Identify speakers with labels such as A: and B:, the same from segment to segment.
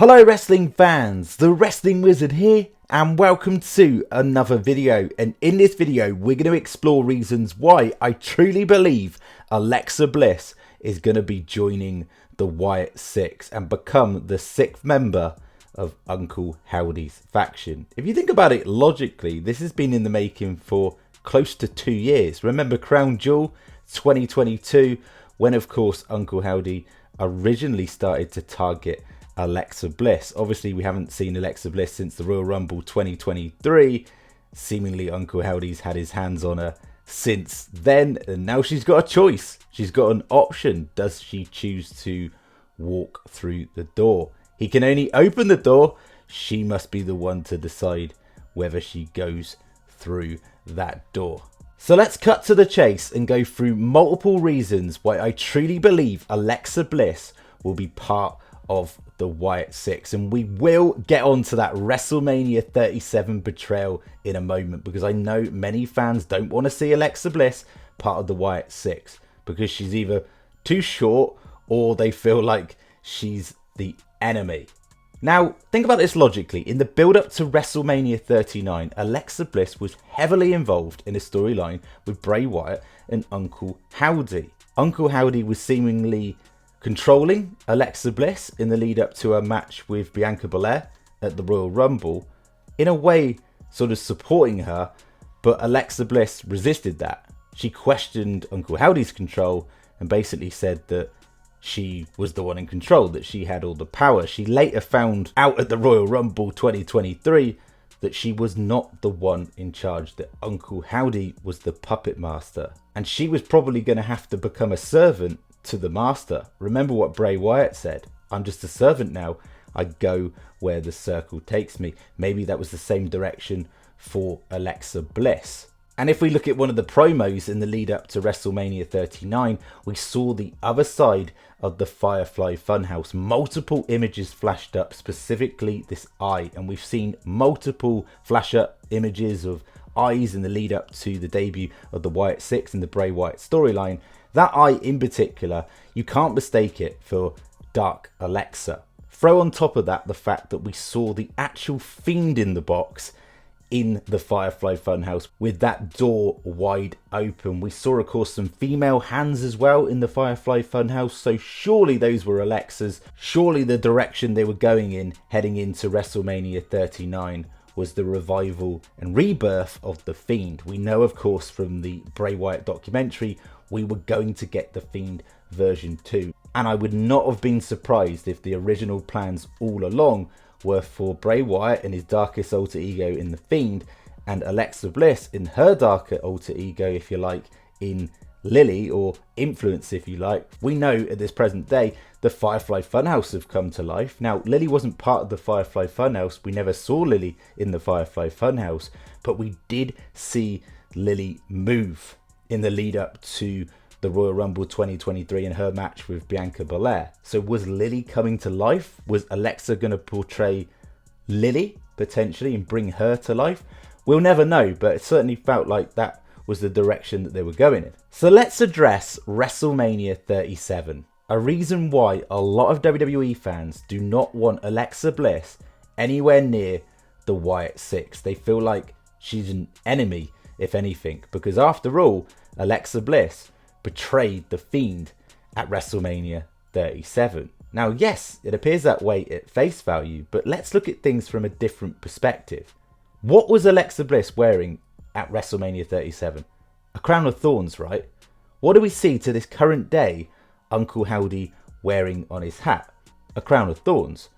A: Hello wrestling fans, the Wrestling Wizard here and welcome to another video, and in this video we're going to explore reasons why I truly believe Alexa Bliss is going to be joining the Wyatt Sicks and become the 6th member of Uncle Howdy's faction. If you think about it logically, this has been in the making for close to 2 years. Remember Crown Jewel 2022, when of course Uncle Howdy originally started to target Alexa Bliss. Obviously we haven't seen Alexa Bliss since the Royal Rumble 2023. Seemingly Uncle Howdy's had his hands on her since then, and now she's got a choice. She's got an option. Does she choose to walk through the door? He can only open the door. She must be the one to decide whether she goes through that door. So let's cut to the chase and go through multiple reasons why I truly believe Alexa Bliss will be part of the Wyatt Sicks, and we will get on to that WrestleMania 37 betrayal in a moment, because I know many fans don't want to see Alexa Bliss part of the Wyatt Sicks because she's either too short or they feel like she's the enemy. Now think about this logically. In the build up to WrestleMania 39, Alexa Bliss was heavily involved in a storyline with Bray Wyatt and Uncle Howdy. Uncle Howdy was seemingly controlling Alexa Bliss in the lead up to her match with Bianca Belair at the Royal Rumble, in a way sort of supporting her, but Alexa Bliss resisted that. She questioned Uncle Howdy's control and basically said that she was the one in control, that she had all the power. She later found out at the Royal Rumble 2023 that she was not the one in charge, that Uncle Howdy was the puppet master, and she was probably going to have to become a servant to the master. Remember what Bray Wyatt said, I'm just a servant now, I go where the circle takes me. Maybe that was the same direction for Alexa Bliss. And if we look at one of the promos in the lead up to WrestleMania 39, we saw the other side of the Firefly Funhouse. Multiple images flashed up, specifically this eye, and we've seen multiple flash up images of eyes in the lead up to the debut of the Wyatt Sicks and the Bray Wyatt storyline. That eye in particular, you can't mistake it for Dark Alexa. Throw on top of that the fact that we saw the actual Fiend in the box in the Firefly Funhouse with that door wide open. We saw of course some female hands as well in the Firefly Funhouse, so surely those were Alexa's. Surely the direction they were going in heading into WrestleMania 39 was the revival and rebirth of the Fiend. We know of course from the Bray Wyatt documentary we were going to get the Fiend version 2, and I would not have been surprised if the original plans all along were for Bray Wyatt and his darkest alter ego in the Fiend, and Alexa Bliss in her darker alter ego, if you like, in Lily, or Influence if you like. We know at this present day the Firefly Funhouse have come to life. Now Lily wasn't part of the Firefly Funhouse, we never saw Lily in the Firefly Funhouse, but we did see Lily move in the lead up to the Royal Rumble 2023 and her match with Bianca Belair. So was Lily coming to life? Was Alexa going to portray Lily potentially and bring her to life? We'll never know, but it certainly felt like that was the direction that they were going in. So let's address WrestleMania 37. A reason why a lot of WWE fans do not want Alexa Bliss anywhere near the Wyatt Sicks. They feel like she's an enemy, if anything, because after all, Alexa Bliss betrayed the Fiend at WrestleMania 37. Now yes, it appears that way at face value, but let's look at things from a different perspective. What was Alexa Bliss wearing at WrestleMania 37? A crown of thorns, right? What do we see to this current day Uncle Howdy wearing on his hat? A crown of thorns.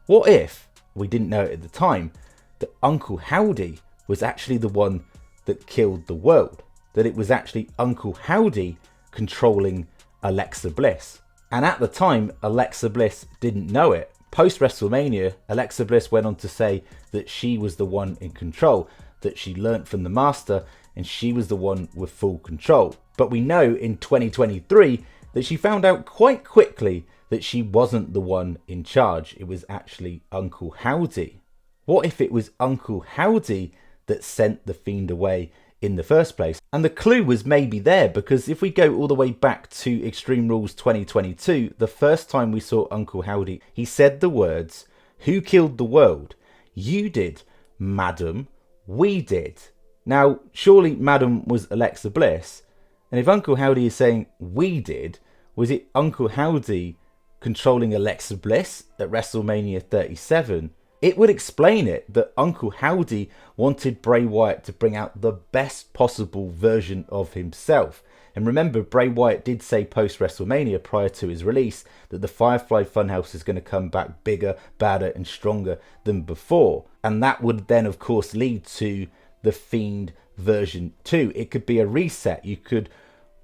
A: What if, we didn't know it at the time, that Uncle Howdy was actually the one that killed the world? That it was actually Uncle Howdy controlling Alexa Bliss. And at the time, Alexa Bliss didn't know it. Post WrestleMania, Alexa Bliss went on to say that she was the one in control, that she learnt from the master and she was the one with full control. But we know in 2023 that she found out quite quickly that she wasn't the one in charge. It was actually Uncle Howdy. What if it was Uncle Howdy that sent the Fiend away in the first place? And the clue was maybe there, because if we go all the way back to Extreme Rules 2022, the first time we saw Uncle Howdy, he said the words, Who killed the world? You did, madam. We did. Now, surely madam was Alexa Bliss. And if Uncle Howdy is saying we did, was it Uncle Howdy controlling Alexa Bliss at WrestleMania 37? It would explain it that Uncle Howdy wanted Bray Wyatt to bring out the best possible version of himself. And remember, Bray Wyatt did say post-WrestleMania, prior to his release, that the Firefly Funhouse is going to come back bigger, badder and stronger than before. And that would then, of course, lead to the Fiend version 2. It could be a reset. You could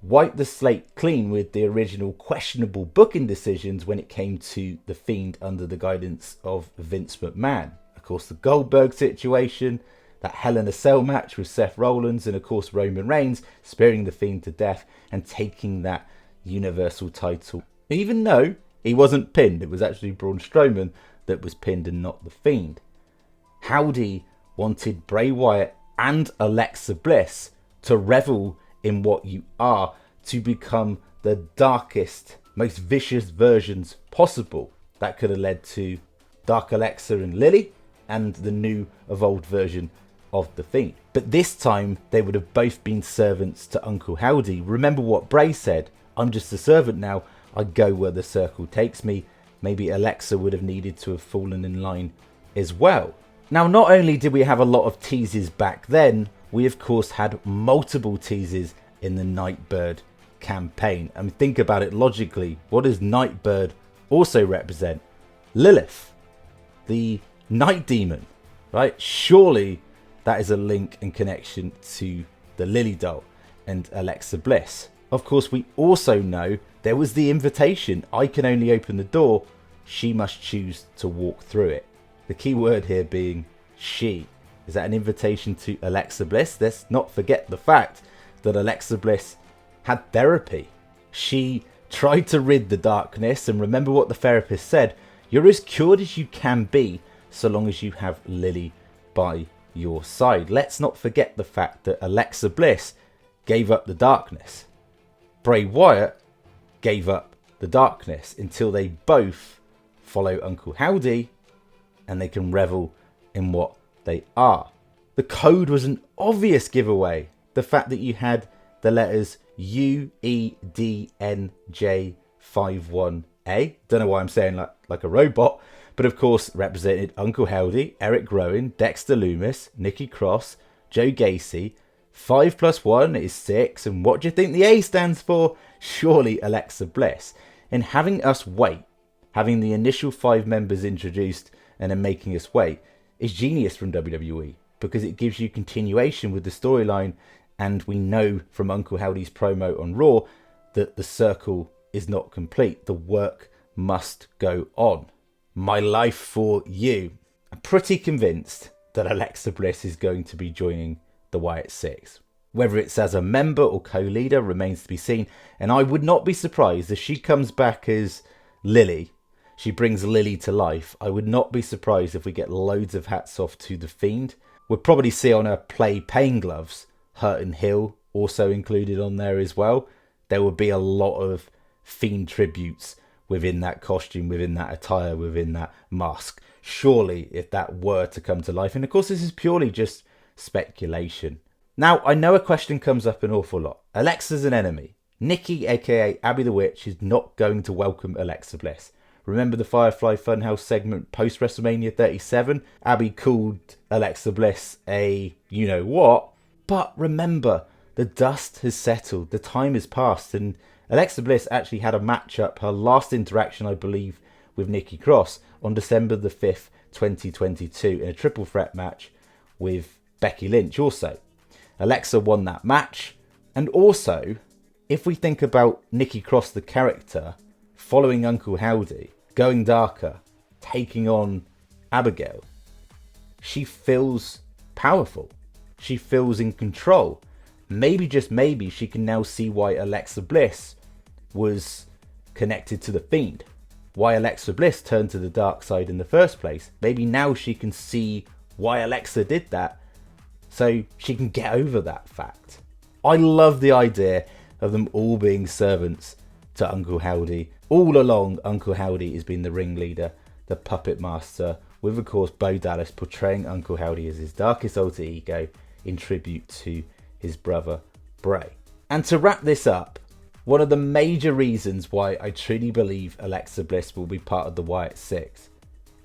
A: wipe the slate clean with the original questionable booking decisions when it came to the Fiend under the guidance of Vince McMahon. Of course, the Goldberg situation, that Hell in a Cell match with Seth Rollins, and of course Roman Reigns spearing the Fiend to death and taking that Universal title. Even though he wasn't pinned, it was actually Braun Strowman that was pinned and not the Fiend. Howdy wanted Bray Wyatt and Alexa Bliss to revel in what you are, to become the darkest, most vicious versions possible. That could have led to Dark Alexa and Lily and the new evolved version of the Fiend. But this time they would have both been servants to Uncle Howdy. Remember what Bray said, I'm just a servant now, I go where the circle takes me. Maybe Alexa would have needed to have fallen in line as well. Now, not only did we have a lot of teases back then, we of course had multiple teases in the Nightbird campaign. I mean, think about it logically. What does Nightbird also represent? Lilith, the night demon, right? Surely that is a link and connection to the Lily doll and Alexa Bliss. Of course, we also know there was the invitation. I can only open the door. She must choose to walk through it. The key word here being she. Is that an invitation to Alexa Bliss? Let's not forget the fact that Alexa Bliss had therapy. She tried to rid the darkness, and remember what the therapist said, you're as cured as you can be so long as you have Lily by your side. Let's not forget the fact that Alexa Bliss gave up the darkness. Bray Wyatt gave up the darkness until they both follow Uncle Howdy and they can revel in what they are. The code was an obvious giveaway. The fact that you had the letters UEDNJ51A. Don't know why I'm saying like a robot, but of course represented Uncle Howdy, Eric Rowan, Dexter Loomis, Nikki Cross, Joe Gacy. 5 + 1 is 6, and what do you think the A stands for? Surely Alexa Bliss. And having us wait, having the initial 5 members introduced and then making us wait, is genius from WWE, because it gives you continuation with the storyline, and we know from Uncle Howdy's promo on Raw that the circle is not complete. The work must go on. My life for you. I'm pretty convinced that Alexa Bliss is going to be joining the Wyatt Sicks. Whether it's as a member or co-leader remains to be seen, and I would not be surprised if she comes back as Lily. She brings Lily to life. I would not be surprised if we get loads of hats off to the Fiend. We'll probably see on her play pain gloves, Hurt and Hill also included on there as well. There will be a lot of Fiend tributes within that costume, within that attire, within that mask. Surely, if that were to come to life, and of course this is purely just speculation. Now, I know a question comes up an awful lot. Alexa's an enemy. Nikki, aka Abby the Witch, is not going to welcome Alexa Bliss. Remember the Firefly Funhouse segment post WrestleMania 37? Abby called Alexa Bliss a you-know-what. But remember, the dust has settled, the time has passed, and Alexa Bliss actually had a matchup, her last interaction, I believe, with Nikki Cross on December the 5th, 2022, in a triple threat match with Becky Lynch also. Alexa won that match, and also, if we think about Nikki Cross the character, following Uncle Howdy, going darker, taking on Abigail, she feels powerful. She feels in control. Maybe, just maybe, she can now see why Alexa Bliss was connected to the Fiend. Why Alexa Bliss turned to the dark side in the first place. Maybe now she can see why Alexa did that, so she can get over that fact. I love the idea of them all being servants to Uncle Howdy. All along, Uncle Howdy has been the ringleader
B: the puppet master, with of course Bo Dallas portraying Uncle Howdy as his darkest alter ego in tribute to his brother Bray. And to wrap this up, one of the major reasons why I truly believe Alexa Bliss will be part of the Wyatt Sicks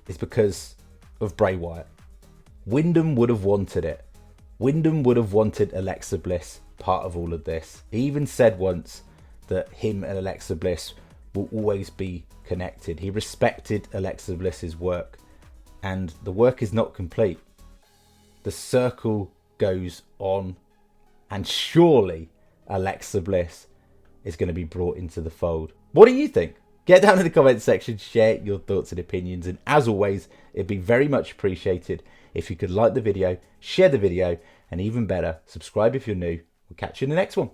B: is because of Bray Wyatt. Wyndham would have wanted it. Wyndham would have wanted Alexa Bliss part of all of this. He even said once that him and Alexa Bliss will always be connected. He respected Alexa Bliss's work, and the work is not complete. The circle goes on, and surely Alexa Bliss is going to be brought into the fold. What do you think? Get down in the comments section, share your thoughts and opinions, and as always, it'd be very much appreciated if you could like the video, share the video, and even better, subscribe if you're new. We'll catch you in the next one.